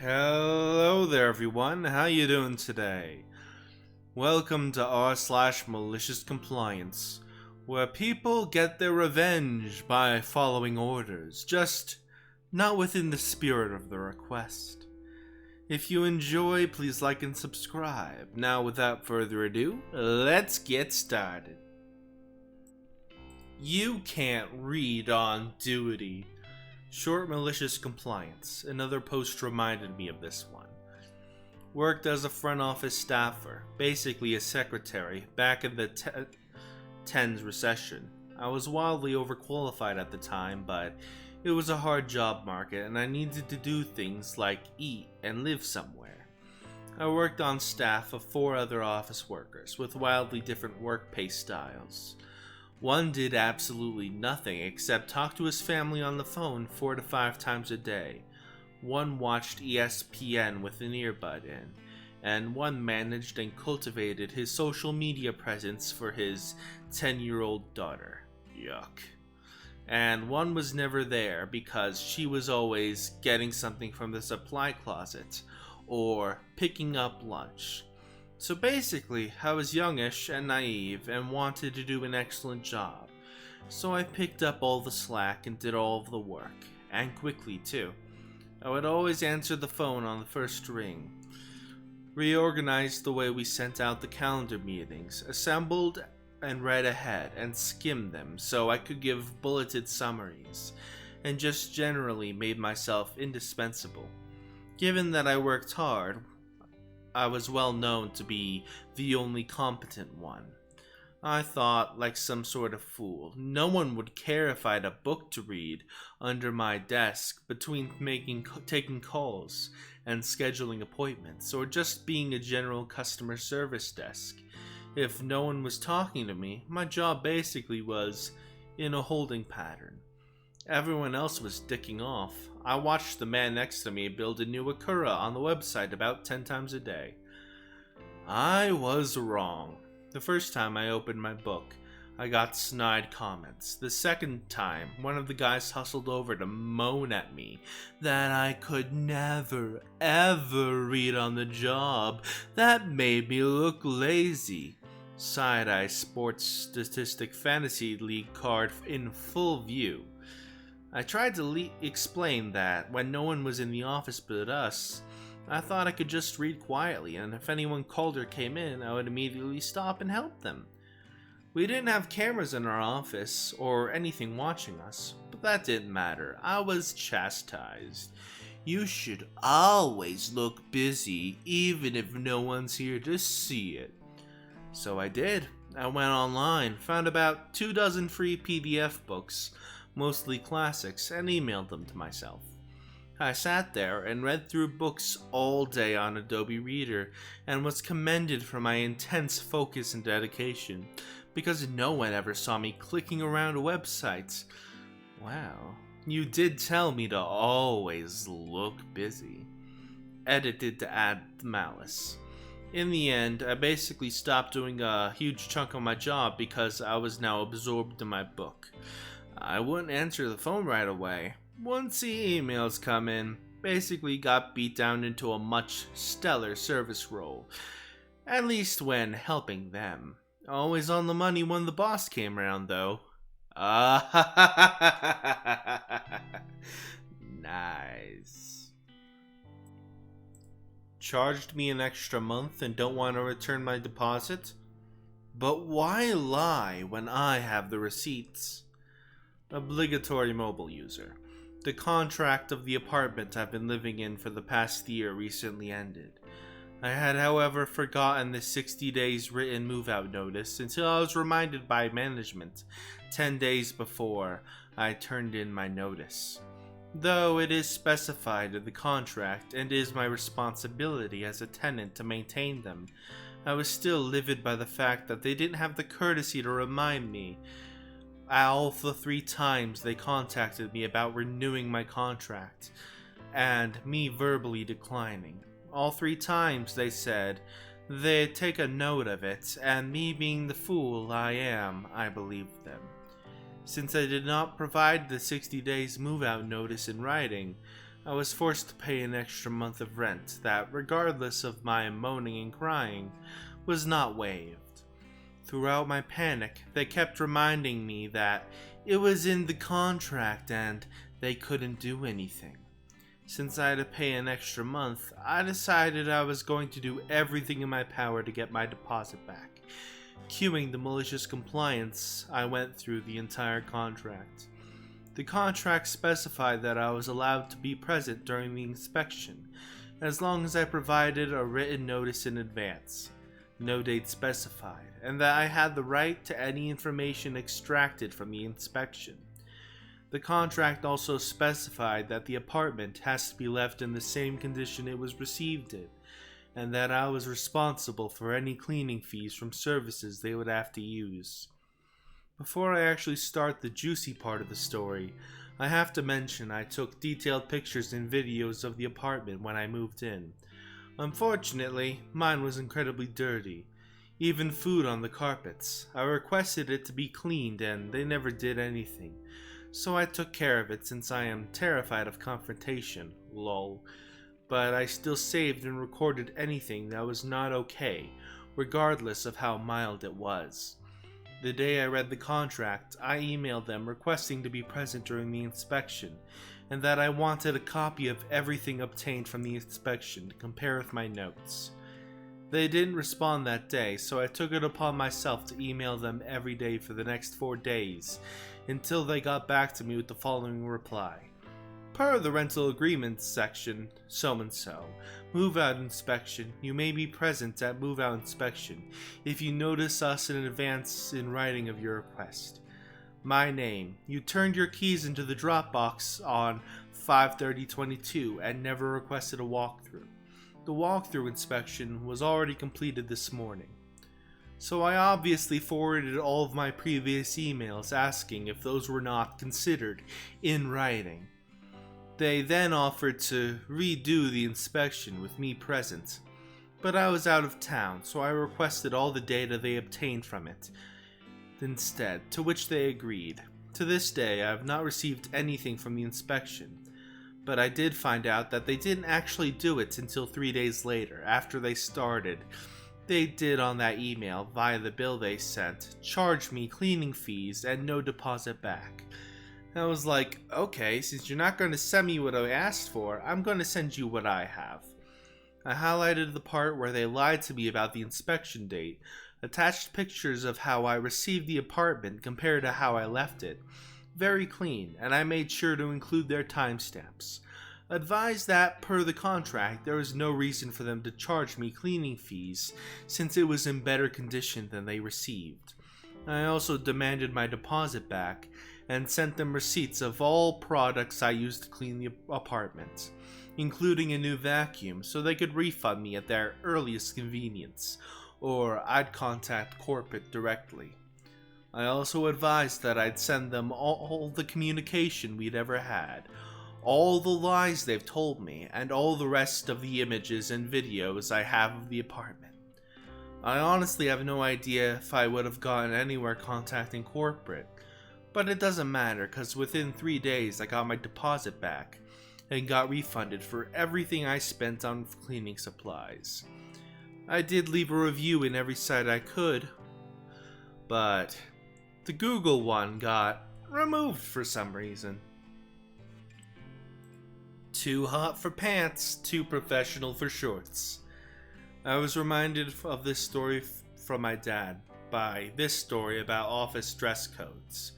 Hello there everyone, how you doing today? Welcome to r/MaliciousCompliance, where people get their revenge by following orders, just not within the spirit of the request. If you enjoy, please like and subscribe. Now without further ado, let's get started. You can't read on duty. Short malicious compliance. Another post reminded me of this one. Worked as a front office staffer, basically a secretary, back in the 10s recession. I was wildly overqualified at the time, but it was a hard job market and I needed to do things like eat and live somewhere. I worked on staff of 4 other office workers with wildly different work pace styles. One did absolutely nothing except talk to his family on the phone 4 to 5 times a day. One watched ESPN with an earbud in, and one managed and cultivated his social media presence for his 10-year-old daughter. Yuck. And one was never there because she was always getting something from the supply closet or picking up lunch. So basically, I was youngish and naive and wanted to do an excellent job. So I picked up all the slack and did all of the work, and quickly too. I would always answer the phone on the first ring, reorganized the way we sent out the calendar meetings, assembled and read ahead and skimmed them so I could give bulleted summaries, and just generally made myself indispensable. Given that I worked hard, I was well known to be the only competent one. I thought, like some sort of fool, no one would care if I had a book to read under my desk between taking calls and scheduling appointments, or just being a general customer service desk. If no one was talking to me, my job basically was in a holding pattern. Everyone else was dicking off. I watched the man next to me build a new Akura on the website about 10 times a day. I was wrong. The first time I opened my book, I got snide comments. The second time, one of the guys hustled over to moan at me that I could never, ever read on the job. That made me look lazy. Side-eye sports statistic fantasy league card in full view. I tried to explain that when no one was in the office but us, I thought I could just read quietly, and if anyone called or came in, I would immediately stop and help them. We didn't have cameras in our office or anything watching us, but that didn't matter. I was chastised. You should always look busy, even if no one's here to see it. So I did. I went online, found about 24 free PDF books, mostly classics, and emailed them to myself. I sat there and read through books all day on Adobe Reader and was commended for my intense focus and dedication because no one ever saw me clicking around websites. Wow, you did tell me to always look busy. Edited to add malice. In the end, I basically stopped doing a huge chunk of my job because I was now absorbed in my book. I wouldn't answer the phone right away. Once the emails come in, basically got beat down into a much stellar service role. At least when helping them. Always on the money when the boss came around, though. Nice. Charged me an extra month and don't want to return my deposit? But why lie when I have the receipts? Obligatory mobile user. The contract of the apartment I've been living in for the past year recently ended. I had, however, forgotten the 60 days written move-out notice until I was reminded by management 10 days before I turned in my notice. Though it is specified in the contract and is my responsibility as a tenant to maintain them, I was still livid by the fact that they didn't have the courtesy to remind me all the 3 times they contacted me about renewing my contract, and me verbally declining. All 3 times they said they'd take a note of it, and me being the fool I am, I believed them. Since I did not provide the 60 days move-out notice in writing, I was forced to pay an extra month of rent that, regardless of my moaning and crying, was not waived. Throughout my panic, they kept reminding me that it was in the contract and they couldn't do anything. Since I had to pay an extra month, I decided I was going to do everything in my power to get my deposit back. Cueing the malicious compliance, I went through the entire contract. The contract specified that I was allowed to be present during the inspection, as long as I provided a written notice in advance, no date specified, and that I had the right to any information extracted from the inspection. The contract also specified that the apartment has to be left in the same condition it was received in, and that I was responsible for any cleaning fees from services they would have to use. Before I actually start the juicy part of the story, I have to mention I took detailed pictures and videos of the apartment when I moved in. Unfortunately, mine was incredibly dirty, even food on the carpets. I requested it to be cleaned and they never did anything, so I took care of it since I am terrified of confrontation, lol. But I still saved and recorded anything that was not okay, regardless of how mild it was. The day I read the contract, I emailed them requesting to be present during the inspection, and that I wanted a copy of everything obtained from the inspection to compare with my notes. They didn't respond that day, so I took it upon myself to email them every day for the next 4 days, until they got back to me with the following reply. Per the rental agreement section, so and so, move-out inspection, you may be present at move-out inspection if you notice us in advance in writing of your request. My name, you turned your keys into the drop box on 5/30/22 and never requested a walkthrough. The walkthrough inspection was already completed this morning. So I obviously forwarded all of my previous emails asking if those were not considered in writing. They then offered to redo the inspection with me present, but I was out of town, so I requested all the data they obtained from it instead, to which they agreed. To this day, I have not received anything from the inspection, but I did find out that they didn't actually do it until 3 days later, after they started. They did on that email, via the bill they sent, charge me cleaning fees and no deposit back. I was like, okay, since you're not going to send me what I asked for, I'm going to send you what I have. I highlighted the part where they lied to me about the inspection date, attached pictures of how I received the apartment compared to how I left it. Very clean, and I made sure to include their timestamps. Advised that, per the contract, there was no reason for them to charge me cleaning fees, since it was in better condition than they received. I also demanded my deposit back, and sent them receipts of all products I used to clean the apartment, including a new vacuum, so they could refund me at their earliest convenience, or I'd contact corporate directly. I also advised that I'd send them all the communication we'd ever had, all the lies they've told me, and all the rest of the images and videos I have of the apartment. I honestly have no idea if I would have gotten anywhere contacting corporate, but it doesn't matter because within 3 days I got my deposit back and got refunded for everything I spent on cleaning supplies. I did leave a review in every site I could, but the Google one got removed for some reason. Too hot for pants, too professional for shorts. I was reminded of this story from my dad by this story about office dress codes.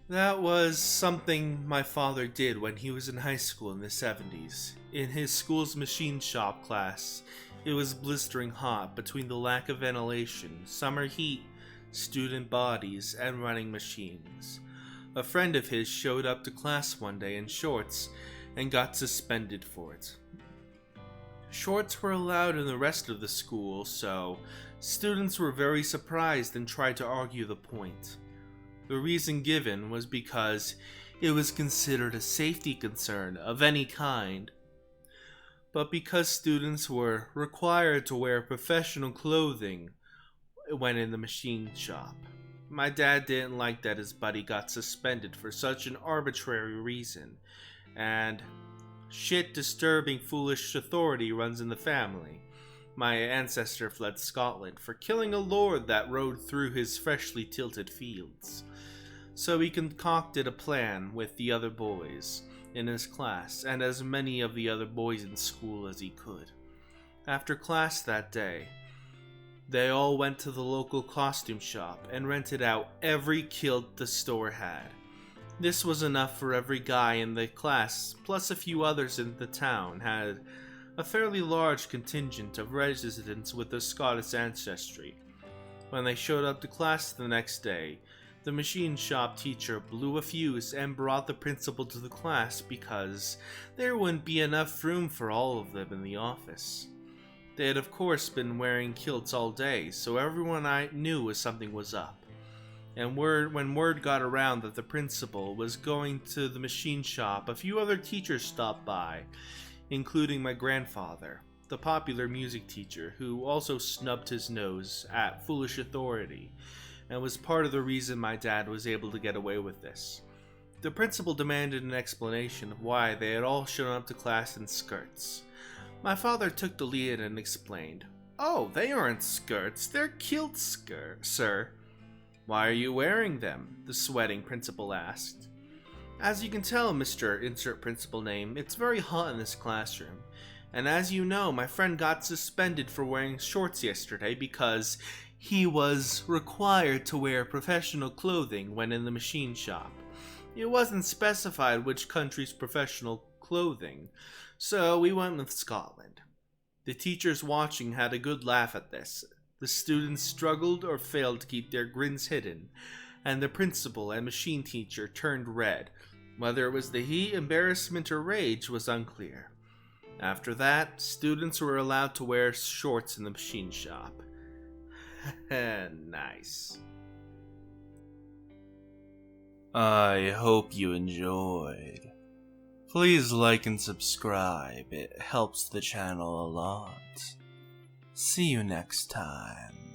That was something my father did when he was in high school in the 70s. In his school's machine shop class, it was blistering hot between the lack of ventilation, summer heat, student bodies, and running machines. A friend of his showed up to class one day in shorts and got suspended for it. Shorts were allowed in the rest of the school, so students were very surprised and tried to argue the point. The reason given was because it was considered a safety concern of any kind, but because students were required to wear professional clothing when in the machine shop. My dad didn't like that his buddy got suspended for such an arbitrary reason, and Shit, disturbing, foolish authority runs in the family. My ancestor fled Scotland for killing a lord that rode through his freshly tilted fields. So he concocted a plan with the other boys in his class and as many of the other boys in school as he could. After class that day, they all went to the local costume shop and rented out every kilt the store had. This was enough for every guy in the class, plus a few others in the town had a fairly large contingent of residents with a Scottish ancestry. When they showed up to class the next day, the machine shop teacher blew a fuse and brought the principal to the class because there wouldn't be enough room for all of them in the office. They had of course been wearing kilts all day, so everyone I knew something was up. And when word got around that the principal was going to the machine shop, a few other teachers stopped by, including my grandfather, the popular music teacher, who also snubbed his nose at foolish authority, and was part of the reason my dad was able to get away with this. The principal demanded an explanation of why they had all shown up to class in skirts. My father took the lead and explained, "Oh, they aren't skirts, they're kilts, sir." "Why are you wearing them?" the sweating principal asked. "As you can tell, Mr. Insert Principal Name, it's very hot in this classroom. And as you know, my friend got suspended for wearing shorts yesterday because he was required to wear professional clothing when in the machine shop. It wasn't specified which country's professional clothing, so we went with Scotland." The teachers watching had a good laugh at this. The students struggled or failed to keep their grins hidden, and the principal and machine teacher turned red. Whether it was the heat, embarrassment, or rage was unclear. After that, students were allowed to wear shorts in the machine shop. Nice. I hope you enjoyed. Please like and subscribe, it helps the channel a lot. See you next time.